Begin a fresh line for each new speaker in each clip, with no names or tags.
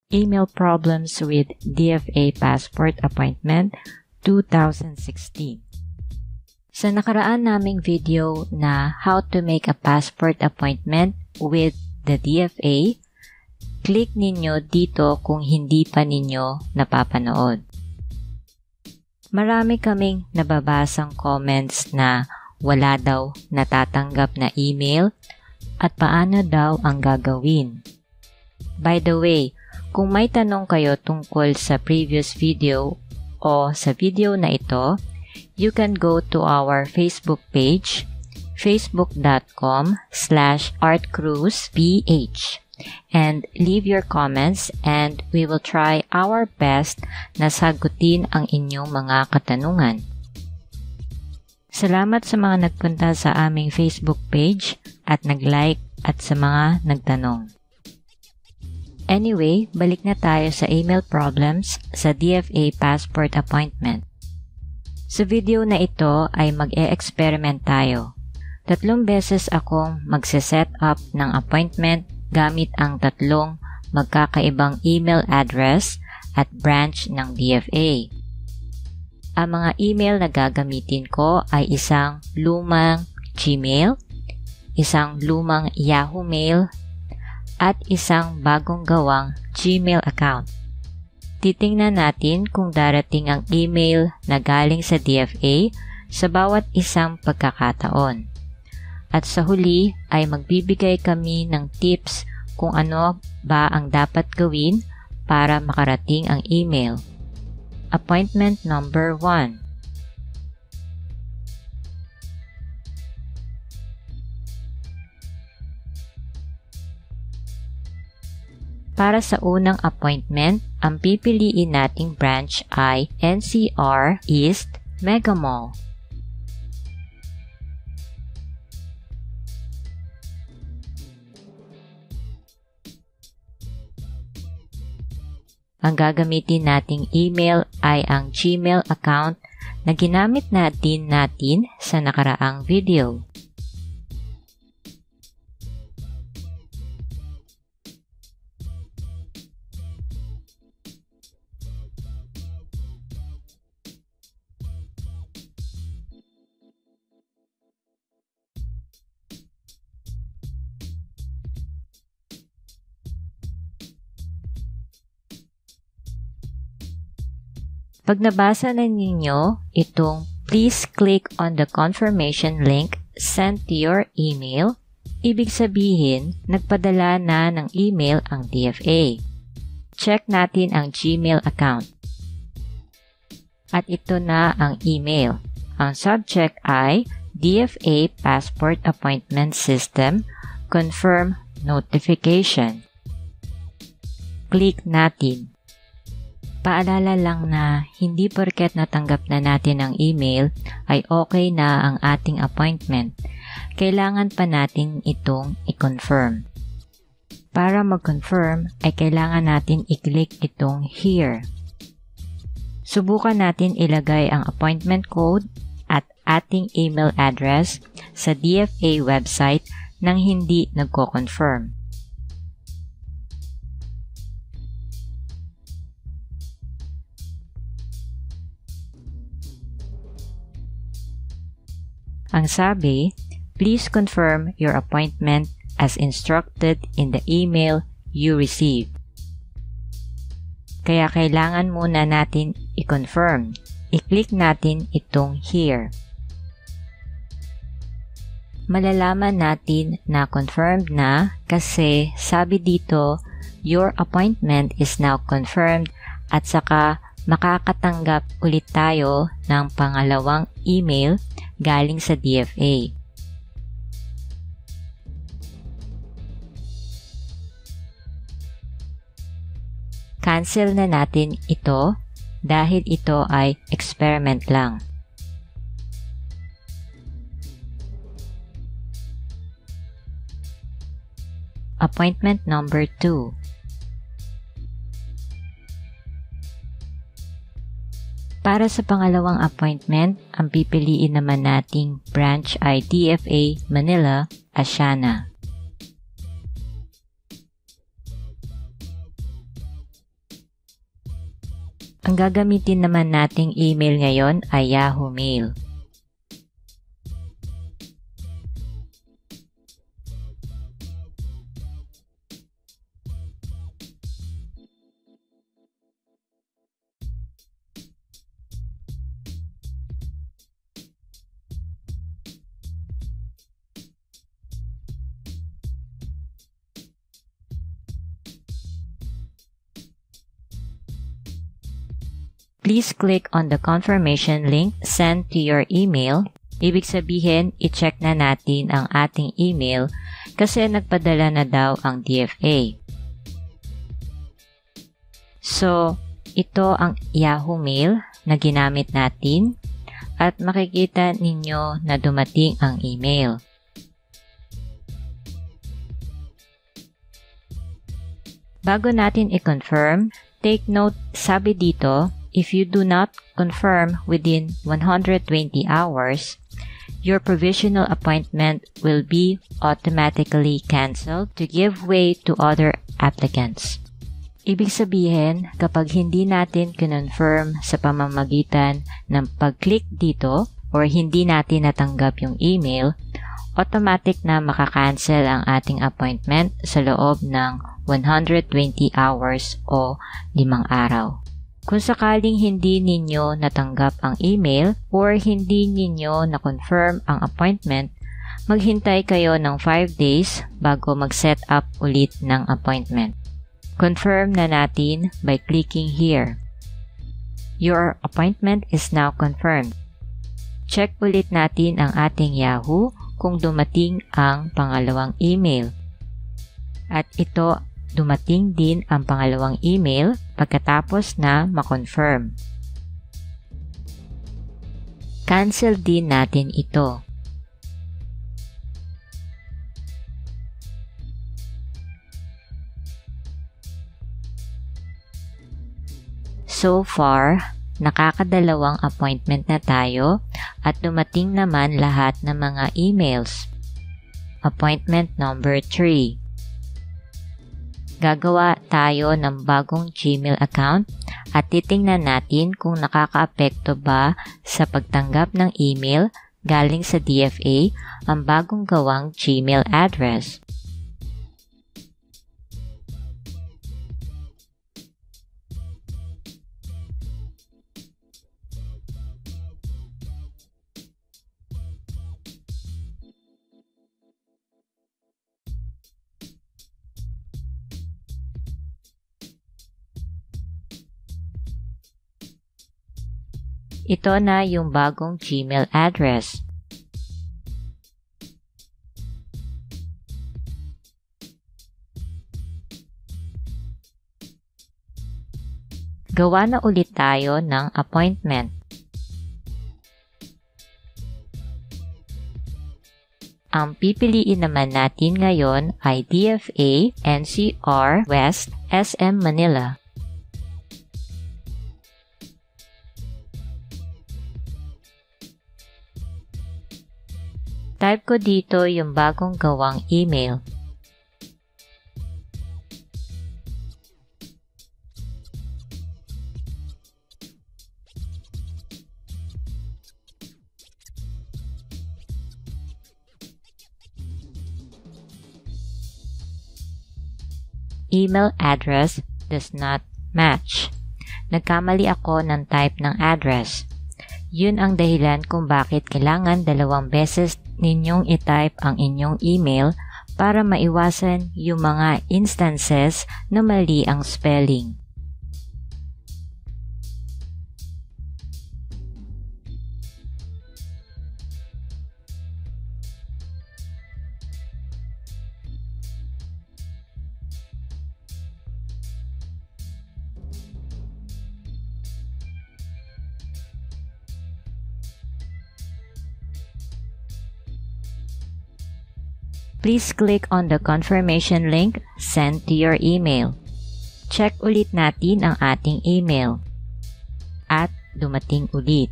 Email Problems with DFA Passport Appointment 2016. Sa nakaraan naming video na How to Make a Passport Appointment with the DFA, click ninyo dito kung hindi pa ninyo napapanood. Marami kaming nababasang comments na wala daw natatanggap na email at paano daw ang gagawin. By the way, kung may tanong kayo tungkol sa previous video o sa video na ito, you can go to our Facebook page, facebook.com/artcruzeph, and leave your comments and we will try our best na sagutin ang inyong mga katanungan. Salamat sa mga nagpunta sa aming Facebook page at nag-like at sa mga nagtanong. Anyway, balik na tayo sa email problems sa DFA Passport Appointment. Sa video na ito ay mag-e-experiment tayo. 3 beses akong magse-set up ng appointment gamit ang 3 magkakaibang email address at branch ng DFA. Ang mga email na gagamitin ko ay isang lumang Gmail, isang lumang Yahoo Mail, at isang bagong gawang Gmail account. Titingnan natin kung darating ang email na galing sa DFA sa bawat isang pagkakataon. At sa huli ay magbibigay kami ng tips kung ano ba ang dapat gawin para makarating ang email. Appointment number 1. Para sa unang appointment, ang pipiliin nating branch ay NCR East Mega Mall. Ang gagamitin nating email ay ang Gmail account na ginamit natin sa nakaraang video. Pag nabasa na ninyo itong please click on the confirmation link sent to your email, ibig sabihin nagpadala na ng email ang DFA. Check natin ang Gmail account. At ito na ang email. Ang subject ay DFA Passport Appointment System Confirm Notification. Click natin. Paalala lang na hindi porket natanggap na natin ang email ay okay na ang ating appointment. Kailangan pa natin itong i-confirm. Para mag-confirm ay kailangan natin i-click itong here. Subukan natin ilagay ang appointment code at ating email address sa DFA website nang hindi nagko-confirm. Ang sabi, please confirm your appointment as instructed in the email you received. Kaya kailangan muna natin i-confirm. I-click natin itong here. Malalaman natin na confirmed na kasi sabi dito, your appointment is now confirmed at saka makakatanggap ulit tayo ng pangalawang email galing sa DFA. Cancel na natin ito dahil ito ay experiment lang. Appointment number 2. Para sa pangalawang appointment, ang pipiliin naman nating branch ay DFA Manila, Asiana. Ang gagamitin naman nating email ngayon ay Yahoo Mail. Please click on the confirmation link sent to your email. Ibig sabihin, i-check na natin ang ating email kasi nagpadala na daw ang DFA. So, ito ang Yahoo Mail na ginamit natin at makikita ninyo na dumating ang email. Bago natin i-confirm, take note, sabi dito, if you do not confirm within 120 hours, your provisional appointment will be automatically canceled to give way to other applicants. Ibig sabihin, kapag hindi natin kinonfirm sa pamamagitan ng pag-click dito or hindi natin natanggap yung email, automatic na makakancel ang ating appointment sa loob ng 120 hours o 5 araw. Kung sakaling hindi ninyo natanggap ang email or hindi ninyo na-confirm ang appointment, maghintay kayo ng 5 days bago mag-set up ulit ng appointment. Confirm na natin by clicking here. Your appointment is now confirmed. Check ulit natin ang ating Yahoo kung dumating ang pangalawang email. At ito, dumating din ang pangalawang email pagkatapos na ma-confirm. Cancel din natin ito. So far, nakakadalawang appointment na tayo at dumating naman lahat ng mga emails. Appointment number 3. Gagawa tayo ng bagong Gmail account at titingnan natin kung nakakaapekto ba sa pagtanggap ng email galing sa DFA ang bagong gawang Gmail address. Ito na yung bagong Gmail address. Gawa na ulit tayo ng appointment. Ang pipiliin naman natin ngayon ay DFA NCR West SM Manila. Type ko dito yung bagong gawang email. Email address does not match. Nagkamali ako ng type ng address. Yun ang dahilan kung bakit kailangan 2 beses ninyong i-type ang inyong email para maiwasan yung mga instances na mali ang spelling. Please click on the confirmation link sent to your email. Check ulit natin ang ating email. At dumating ulit.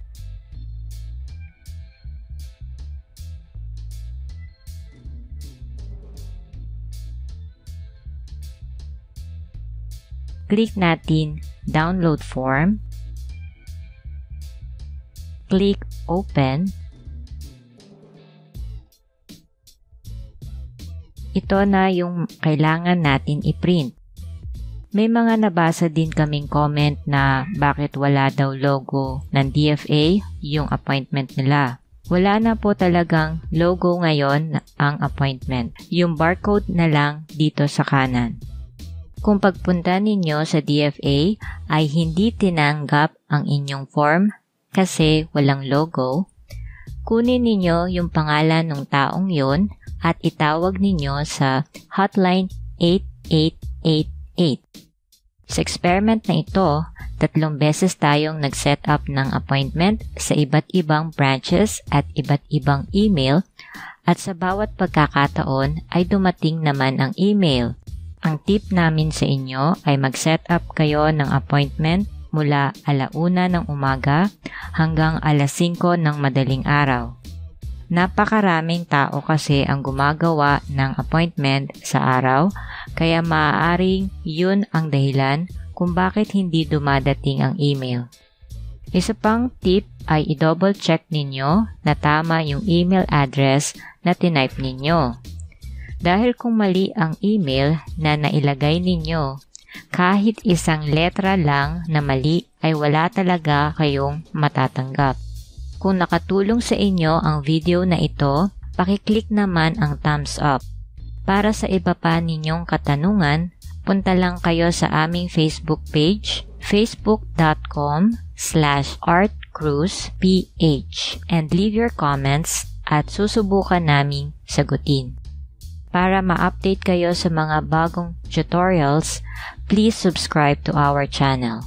Click natin Download Form click Open. Ito na yung kailangan natin i-print. May mga nabasa din kaming comment na bakit wala daw logo ng DFA yung appointment nila. Wala na po talagang logo ngayon ang appointment. Yung barcode na lang dito sa kanan. Kung pagpunta ninyo sa DFA ay hindi tinanggap ang inyong form kasi walang logo, kunin ninyo yung pangalan ng taong yon at itawag ninyo sa hotline 8888. Sa experiment na ito, 3 beses tayong nag-set up ng appointment sa iba't ibang branches at iba't ibang email at sa bawat pagkakataon ay dumating naman ang email. Ang tip namin sa inyo ay mag-set up kayo ng appointment mula 1:00 ng umaga hanggang 5:00 ng madaling araw. Napakaraming tao kasi ang gumagawa ng appointment sa araw, kaya maaaring yun ang dahilan kung bakit hindi dumadating ang email. Isa pang tip ay i-double check ninyo na tama yung email address na tinype ninyo. Dahil kung mali ang email na nailagay ninyo, kahit isang letra lang na mali ay wala talaga kayong matatanggap. Kung nakatulong sa inyo ang video na ito, pakiclick naman ang thumbs up. Para sa iba pa ninyong katanungan, punta lang kayo sa aming Facebook page, facebook.com/artcruzph and leave your comments at susubukan naming sagutin. Para ma-update kayo sa mga bagong tutorials, please subscribe to our channel.